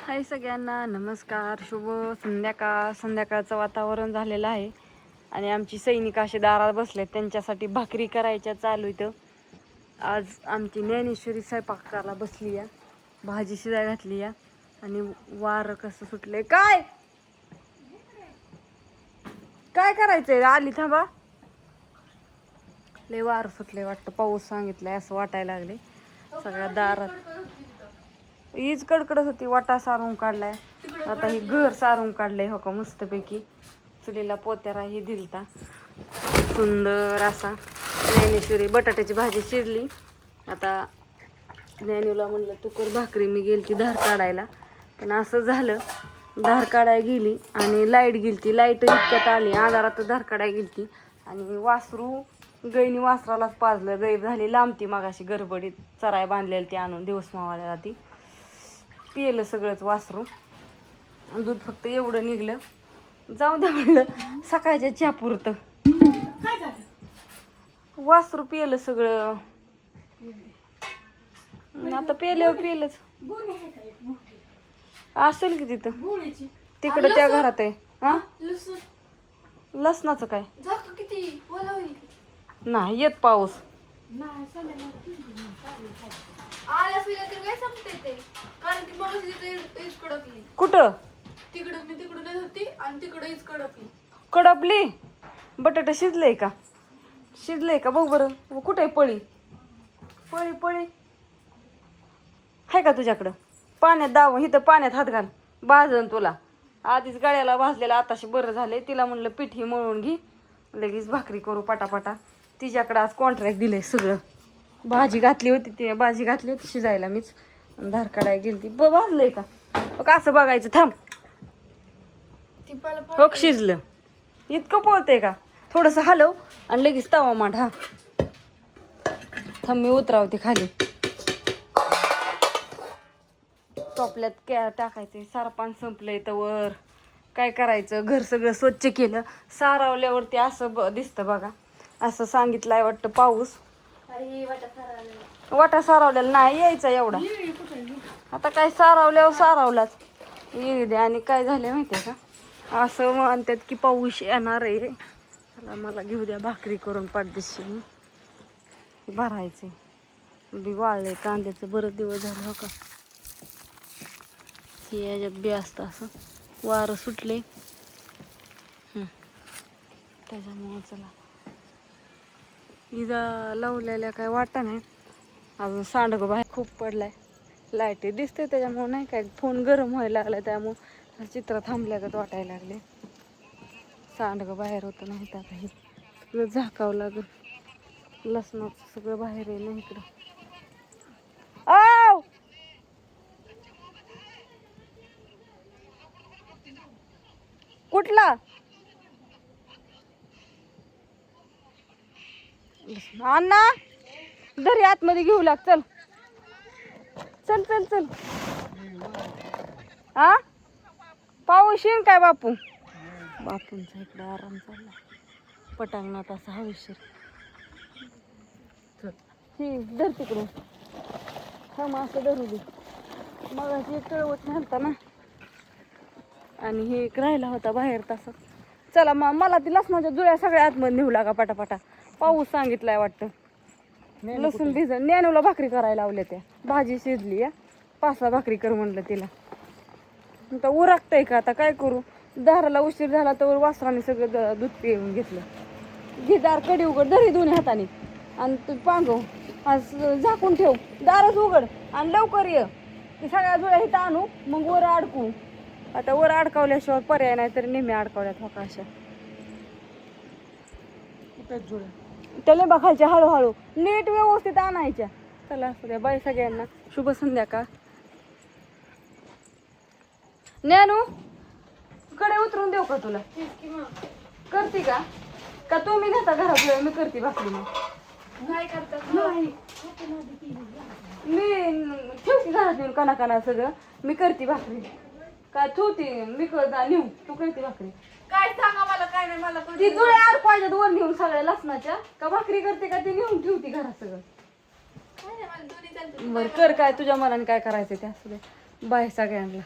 हाय सगळ्यांना नमस्कार. शुभ संध्याकाळचं वातावरण झालेलं आहे आणि आमची सैनिक असे दारात बसलेत, त्यांच्यासाठी भाकरी करायच्या चालू इथं. आज आमची ज्ञानेश्वरी स्वयंपाकाला बसली या, भाजी शिजाय घातली या आणि वारं कसं सुटले. काय काय करायचंय? आली थांबा. लय वारं सुटले वाटतं, पाऊस सांगितलाय असं वाटायला लागले. सगळ्या दारात हीच कडकडत होती. वाटा सारून काढलाय, आता ही घर सारून काढलंय हो का मस्तपैकी. चुलीला पोत्यारा ही दिलता सुंदर असा. ज्ञानेश्वरी बटाट्याची भाजी शिरली. आता ज्ञानूला म्हणलं तू कर भाकरी, मी गेली ती धार काढायला. पण असं झालं, धार काढायला गेली आणि लाईट गेली. लाईट इतक्यात आली, आधारात धार काढायला गेली आणि वासरू गईनी वासरालाच पाजलं. गै झाली लांबती मागाशी गडबडीत, चराय बांधलेली ती आणून दिवस मावायला. ती पिलं सगळंच वासरू, दूध फक्त एवढं निघलं. जाऊ द्या म्हणलं सकाळच्या चहा पुरतं. वासरू पिलं सगळं, आता पिलंच असेल की तिथं. तिकडं त्या घरात आहे. हा लसणाचं काय नाही येत पाऊस. कुठं कडपली? बटाटा शिजलंय का? शिजलंय का बघ बरं. कुठे पळी पळी पळी आहे का तुझ्याकडं? पाण्यात दाव, इथं पाण्यात हात घाल, भाजन तुला. आधीच गळ्याला भाजलेला, आताशी बरं झाले. तिला म्हणलं पिठी मळून घे, लगेच भाकरी करू पटापटा. तिच्याकडं आज कॉन्ट्रॅक्ट दिलंय सगळं. भाजी घातली होती, ती भाजी घातली होती शिजायला मीच, धार काढायला गेली ती. भाजलंय का बघ, असं बघायचं. थांब, हो शिजलं. इतकं पोळतंय का? थोडंसं हलव आणि लगेच तवा मांड. हा थांब, मी उतरावते खाली. टोपल्यात क्या टाकायचे. सारपान संपलंय तर वर काय करायचं. घर सगळं स्वच्छ केलं. सारावल्यावरती असं दिसतं बघा. असं सांगितलंय वाटतं पाऊस. वाटा सारावलेला नाही यायचा एवढा. आता काय सारावल्यावर सारावलाच येऊ दे. आणि काय झालं माहितीये का, असं म्हणतात की पाऊस येणार आहे. मला घेऊ द्या भाकरी करून पाठदिशी भरायचे. बी वाळले कांद्याचं, बरं दिवस झालं हो का. हे याच्यात बी असतं असं. वारं सुटले त्याच्यामुळं. चला इजा लावलेल्या काय वाटा नाही अजून. सांडग बाहेर खूप पडलाय. लाईटी दिसते त्याच्यामुळं नाही काय. फोन गरम व्हायला लागला त्यामुळं चित्र थांबल्यागत वाटायला लागले. सांडग बाहेर होतं नाही तर आता हे सगळं झाकावं लागेल. लसणाचं सगळं बाहेर आहे ना इकडं. आव कुठला अण्णा? घरी आतमध्ये घेऊ लाग. चल चल चल चल. हा पाऊस येईन काय? बापूंचा इकडे आराम चालला पटांगणात असा हवेशीर. ही धर तिकडून. थांब असं धरू दे. मग एक कळवत नव्हता ना आणि हे एक राहिला होता बाहेर तसा. चला मला ती लसणाच्या जुळ्या सगळ्या आतमध्ये नेऊ लागा पटापटा. पाऊस सांगितलाय वाटतं. लसूण भिजन. ज्ञानूला भाकरी करायला लावल्या. त्या भाजी शिजली या. 5-6 भाकरी कर म्हणलं तिला. आता उरकतंय का? आता काय करू. दाराला उशीर झाला तर वासराने सगळं दूध पिऊन घेतलं. घे दार कडी उघड, धरी दोन्ही हाताने आणि तू पांगव. आज झाकून ठेव, दारच उघड आणि लवकर ये. ते सगळ्या जुळ्या इथं आणू, मग वर अडकू. आता वर अडकवल्याशिवाय पर्याय नाही, तरी नेहमी अडकवल्यात हो का अशा. त्याला बघायच्या हळूहळू नीट व्यवस्थित आणायच्या. चला असू द्या. बाय सगळ्यांना, शुभ संध्याकाळ. ज्ञानू कडे उतरून देऊ का तुला? करते का? का तुम्ही नेता घरात? मी करते भाकरी. मग काय करतात? मी ठेवते घरात येऊन कणा सगळं. मी करते भाकरी. काय ठेवते मी नेऊ, तू करते भाकरी. काय सांगा मला, काय नाही मला. ती जुळ्या अडकवायच्यात वर नेऊन सगळ्या लसणाच्या. का भाकरी करते का ती नेऊन ठेवते घरात सगळं? बरं कर, काय तुझ्या मनाने काय करायचं ते असू दे. बाय सगळ्यांना.